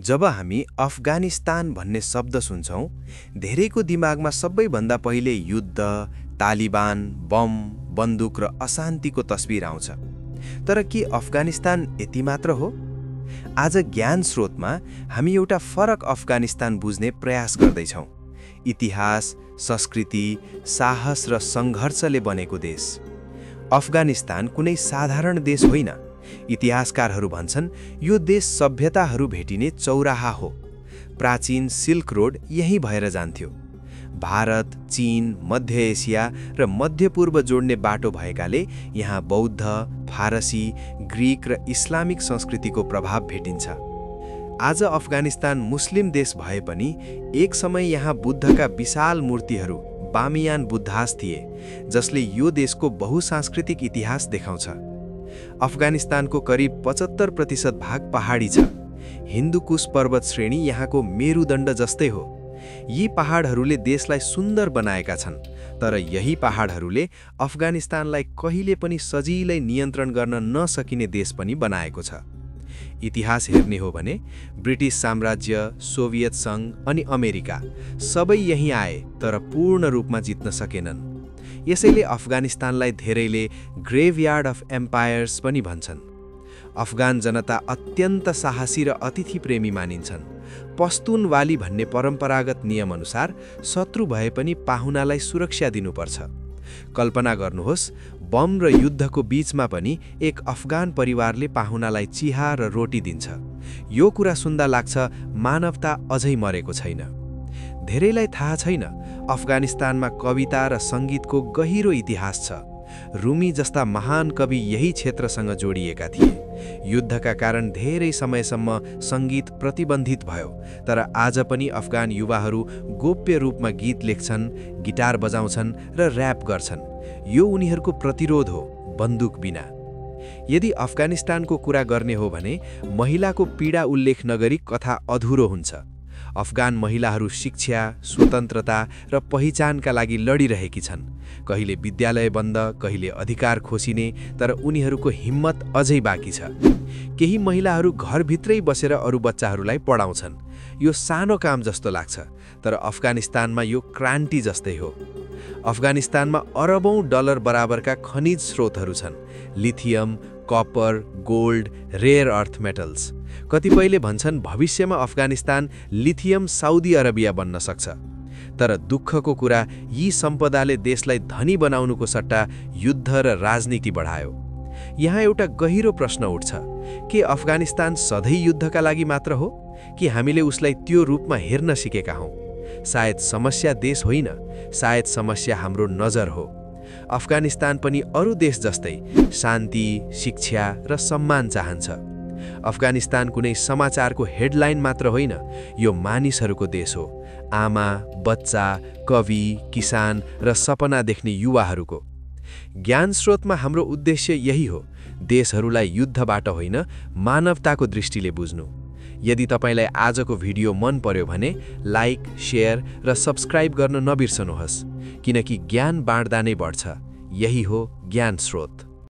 जब हामी अफगानिस्तान भन्ने शब्द सुन्छौं, धेरैको दिमागमा सबैभन्दा पहिले युद्ध, तालिबान, बम, बन्दुक र अशान्तिको तस्बिर आउँछ। तर के अफगानिस्तान यति मात्र हो? आज ज्ञान स्रोतमा हामी एउटा फरक अफगानिस्तान बुझ्ने प्रयास गर्दैछौं। इतिहास, संस्कृति, साहस र सङ्घर्षले बनेको देश। अफगानिस्तान कुनै साधारण देश होइन। इतिहासकारहरू भन्छन् यो देश सभ्यताहरू भेटिने चौराहा हो। प्राचीन सिल्क रोड यही भएर जान्थ्यो। भारत, चीन, मध्य एसिया र मध्यपूर्व जोड्ने बाटो भएकाले यहाँ बौद्ध, फारसी, ग्रीक र इस्लामिक संस्कृतिको प्रभाव भेटिन्छ। आज अफगानिस्तान मुस्लिम देश भए पनि एक समय यहाँ बुद्धका विशाल मूर्तिहरू, बामियान बुद्धास थिए, जसले यो देशको बहुसांस्कृतिक इतिहास देखाउँछ। अफगानिस्तानको करिब 75% भाग पहाडी छ। हिन्दुकुश पर्वत श्रेणी यहाँको मेरुदण्ड जस्तै हो। यी पहाडहरूले देशलाई सुन्दर बनाएका छन्, तर यही पहाडहरूले अफगानिस्तानलाई कहिले पनि सजिलै नियन्त्रण गर्न नसकिने देश पनि बनाएको छ। इतिहास हेर्ने हो भने ब्रिटिस साम्राज्य, सोभियत सङ्घ अनि अमेरिका सबै यहीँ आए, तर पूर्ण रूपमा जित्न सकेनन्। यसैले अफगानिस्तानलाई धेरैले ग्रेभयार्ड अफ एम्पायर्स पनि भन्छन्। अफगान जनता अत्यन्त साहसी र अतिथि प्रेमी मानिन्छन्। पस्तुन वाली भन्ने परम्परागत नियमअनुसार शत्रु भए पनि पाहुनालाई सुरक्षा दिनुपर्छ। कल्पना गर्नुहोस्, बम र युद्धको बीचमा पनि एक अफगान परिवारले पाहुनालाई चिहा र रोटी दिन्छ। यो कुरा सुन्दा लाग्छ मानवता अझै मरेको छैन। धेरैलाई थाहा छैन, अफगानिस्तानमा कविता र सङ्गीतको गहिरो इतिहास छ। रुमी जस्ता महान कवि यही क्षेत्रसँग जोडिएका थिए। युद्धका कारण धेरै समयसम्म सङ्गीत प्रतिबन्धित भयो, तर आज पनि अफगान युवाहरू गोप्य रूपमा गीत लेख्छन्, गिटार बजाउँछन् र र्याप गर्छन्। यो उनीहरूको प्रतिरोध हो, बन्दुक बिना। यदि अफगानिस्तानको कुरा गर्ने हो भने महिलाको पीडा उल्लेख नगरी कथा अधुरो हुन्छ। अफगान महिलाहरू शिक्षा, स्वतन्त्रता र पहिचानका लागि लडिरहेकी छन्। कहिले विद्यालय बन्द, कहिले अधिकार खोसिने, तर उनीहरूको हिम्मत अझै बाँकी छ। केही महिलाहरू घरभित्रै बसेर अरू बच्चाहरूलाई पढाउँछन्। यो सानो काम जस्तो लाग्छ, तर अफगानिस्तानमा यो क्रान्ति जस्तै हो। अफगानिस्तानमा अरबौं डलर बराबरका खनिज स्रोतहरू छन्। Lithium, copper, gold, rare earth metals. कतिपयले भन्छन् भविष्यमा अफगानिस्तान लिथियम साउदी अरबिया बन्न सक्छ। तर दुःखको कुरा, यी सम्पदाले देशलाई धनी बनाउनुको सट्टा युद्ध र राजनीति बढायो। यहाँ एउटा गहिरो प्रश्न उठ्छ, के अफगानिस्तान सधैँ युद्धका लागि मात्र हो, कि हामीले उसलाई त्यो रूपमा हेर्न सिकेका हौं? सायद समस्या देश होइन, सायद समस्या हाम्रो नजर हो। अफगानिस्तान पनि अरू देश जस्तै शान्ति, शिक्षा र सम्मान चाहन्छ। अफगानिस्तान कुनै समाचारको हेडलाइन मात्र होइन, यो मानिसहरूको देश हो। आमा, बच्चा, कवि, किसान र सपना देख्ने युवाहरूको। ज्ञान स्रोतमा हाम्रो उद्देश्य यही हो, देशहरूलाई युद्धबाट होइन, मानवताको दृष्टिले बुझ्नु। यदि तपाईलाई आजको भिडियो मन पर्यो भने लाइक, शेयर र सब्स्क्राइब गर्न नबिर्सनुहोस्, किनकि ज्ञान बाँड्दा नै बढ्छ। यही हो ज्ञान स्रोत।